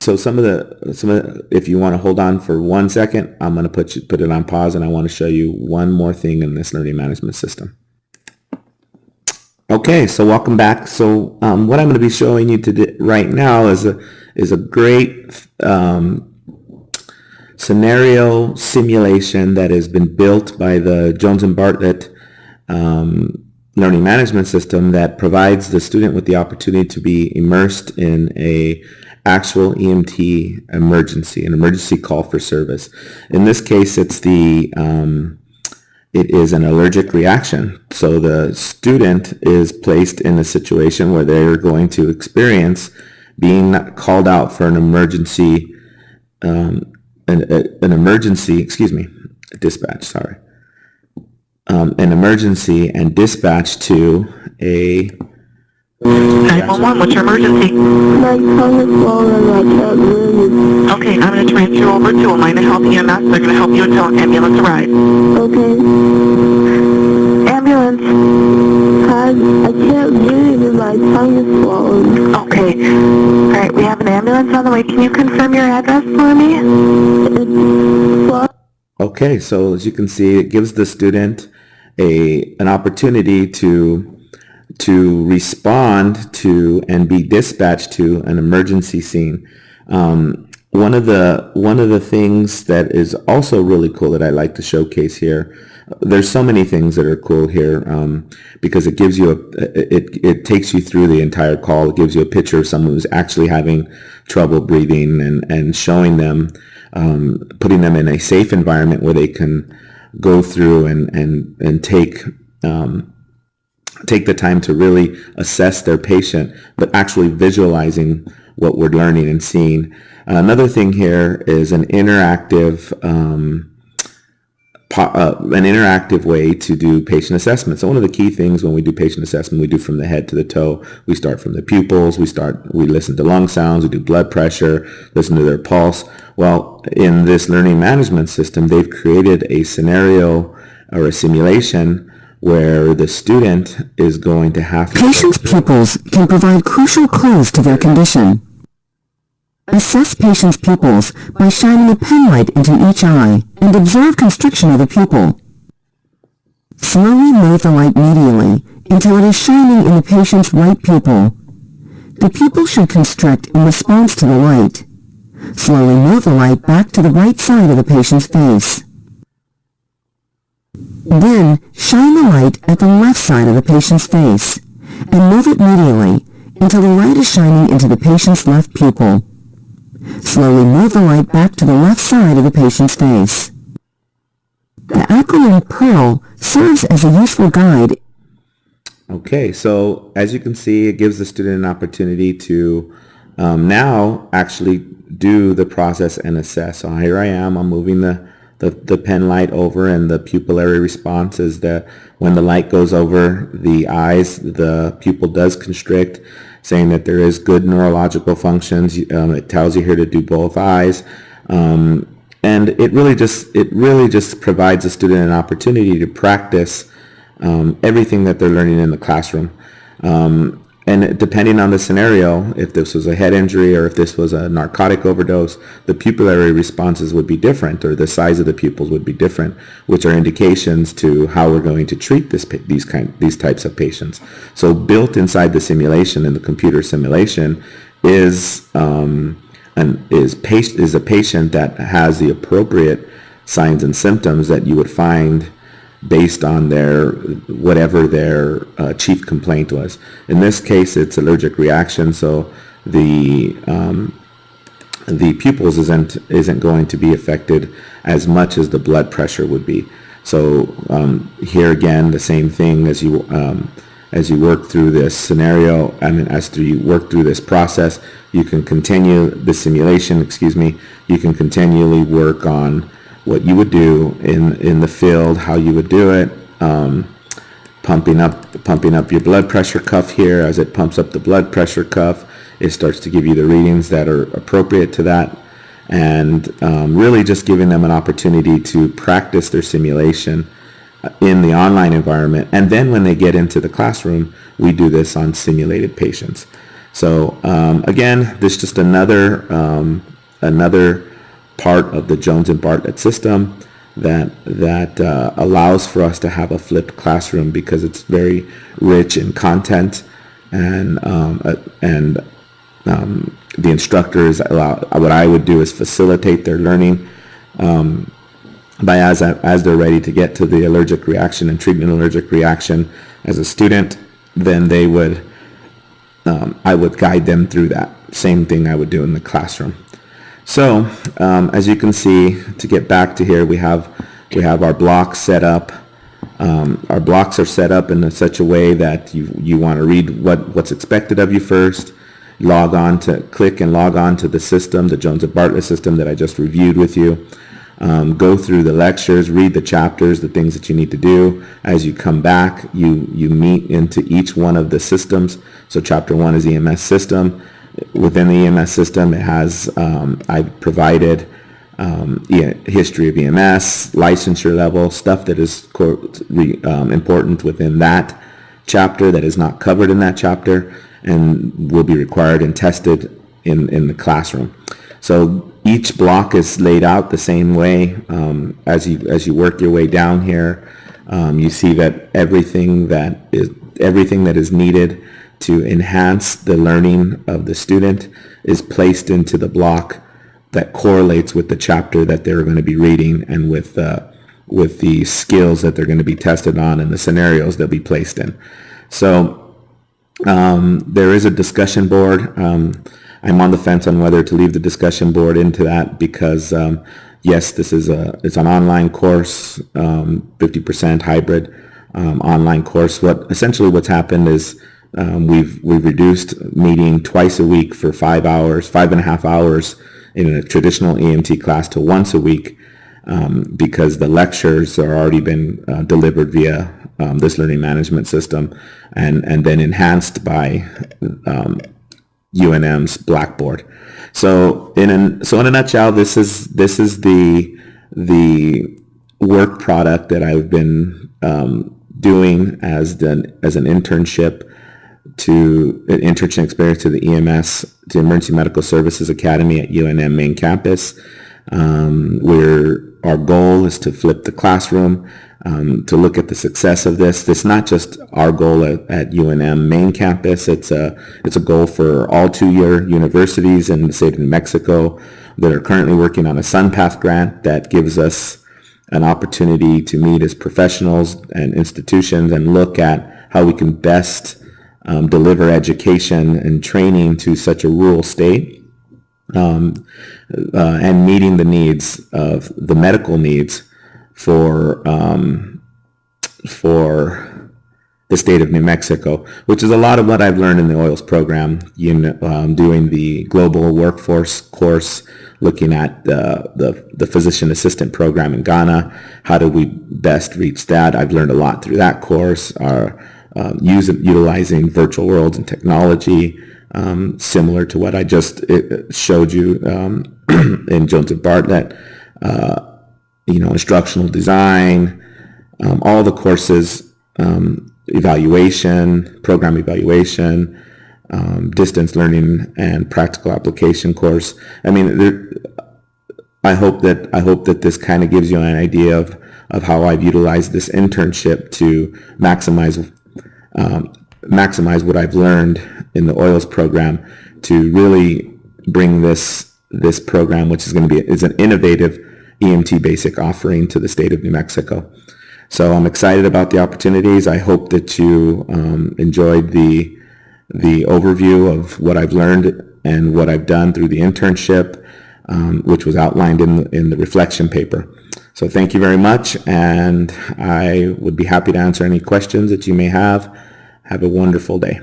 So if you want to hold on for 1 second, I'm going to put it on pause, and I want to show you one more thing in this learning management system. Okay, so welcome back. So what I'm going to be showing you today, right now, is a great scenario simulation that has been built by the Jones and Bartlett learning management system that provides the student with the opportunity to be immersed in a actual EMT emergency, an emergency call for service. In this case, it is an allergic reaction. So the student is placed in a situation where they're going to experience being called out for an emergency, dispatch, an emergency, and dispatch to a 911, what's your emergency? My tongue is swollen, I can't breathe. Okay, I'm going to transfer you over to a line of health EMS. They're going to help you until an ambulance arrives. Okay. Ambulance. Hi, I can't breathe and my tongue is swollen. Okay. Alright, we have an ambulance on the way. Can you confirm your address for me? Okay, so as you can see, it gives the student an opportunity to respond to and be dispatched to an emergency scene. One of the things that is also really cool that I like to showcase here, there's so many things that are cool here, because it gives you it takes you through the entire call. It gives you a picture of someone who's actually having trouble breathing, and showing them, putting them in a safe environment where they can go through and take the time to really assess their patient, but actually visualizing what we're learning and seeing. Another thing here is an interactive way to do patient assessment. So one of the key things when we do patient assessment, we do from the head to the toe. We start from the pupils, we listen to lung sounds, we do blood pressure, listen to their pulse. Well, in this learning management system, they've created a scenario or a simulation where the student is going to have to... Patients' pupils can provide crucial clues to their condition. Assess patients' pupils by shining a pen light into each eye and observe constriction of the pupil. Slowly move the light medially until it is shining in the patient's right pupil. The pupil should constrict in response to the light. Slowly move the light back to the right side of the patient's face. Then, shine the light at the left side of the patient's face, and move it medially until the light is shining into the patient's left pupil. Slowly move the light back to the left side of the patient's face. The acronym PEARL serves as a useful guide. Okay, so as you can see, it gives the student an opportunity to now actually do the process and assess. So here I am, I'm moving the pen light over, and the pupillary response is that when the light goes over the eyes, the pupil does constrict, saying that there is good neurological functions. It tells you here to do both eyes, and it really just provides a student an opportunity to practice everything that they're learning in the classroom. And depending on the scenario, if this was a head injury or if this was a narcotic overdose, the pupillary responses would be different, or the size of the pupils would be different, which are indications to how we're going to treat these types of patients. So built inside the simulation, in the computer simulation, is a patient that has the appropriate signs and symptoms that you would find based on whatever their chief complaint was. In this case, it's allergic reaction, so the pupils isn't going to be affected as much as the blood pressure would be. So here again, the same thing as you work through this scenario. As you work through this process, you can continue the simulation. You can continually work on what you would do in the field, how you would do it, pumping up your blood pressure cuff here. As it pumps up the blood pressure cuff, it starts to give you the readings that are appropriate to that, and really just giving them an opportunity to practice their simulation in the online environment. And then when they get into the classroom, we do this on simulated patients. So again, this is just another part of the Jones and Bartlett system that allows for us to have a flipped classroom, because it's very rich in content, and the instructors what I would do is facilitate their learning by as they're ready to get to the allergic reaction and treatment allergic reaction as a student, then they would I would guide them through that same thing I would do in the classroom. So as you can see, to get back to here, we have our blocks set up. Our blocks are set up in such a way that you want to read what's expected of you first, click and log on to the system, the Jones and Bartlett system that I just reviewed with you. Go through the lectures, read the chapters, the things that you need to do. As you come back, you meet into each one of the systems. So chapter 1 is EMS system. Within the EMS system, it has, I've provided history of EMS, licensure level, stuff that is important within that chapter that is not covered in that chapter and will be required and tested in the classroom. So each block is laid out the same way. As you work your way down here, you see that everything that is needed to enhance the learning of the student is placed into the block that correlates with the chapter that they're going to be reading, and with the skills that they're going to be tested on and the scenarios they'll be placed in. So there is a discussion board. I'm on the fence on whether to leave the discussion board into that, because yes, it's an online course, 50% hybrid online course. What's happened is we've reduced meeting twice a week for 5.5 hours in a traditional EMT class to once a week, because the lectures are already been delivered via this learning management system, and then enhanced by UNM's Blackboard. So in a nutshell, this is the work product that I've been doing as an internship experience to the EMS, to Emergency Medical Services Academy at UNM main campus. Our goal is to flip the classroom, to look at the success of this. This is not just our goal at UNM main campus. It's a goal for all two-year universities in the state of New Mexico that are currently working on a SunPath grant that gives us an opportunity to meet as professionals and institutions and look at how we can best deliver education and training to such a rural state, and meeting the needs of the medical needs for the state of New Mexico, which is a lot of what I've learned in the oils program, doing the global workforce course, looking at the physician assistant program in Ghana. How do we best reach that? I've learned a lot through that course. Utilizing virtual worlds and technology, similar to what I just showed you in Jones and Bartlett. Instructional design, all the courses, evaluation, program evaluation, distance learning, and practical application course. I mean, I hope that this kind of gives you an idea of how I've utilized this internship to maximize what I've learned in the oils program to really bring this program, which is an innovative EMT basic offering, to the state of New Mexico. So I'm excited about the opportunities. I hope that you enjoyed the overview of what I've learned and what I've done through the internship, which was outlined in the reflection paper. So thank you very much, and I would be happy to answer any questions that you may have. Have a wonderful day.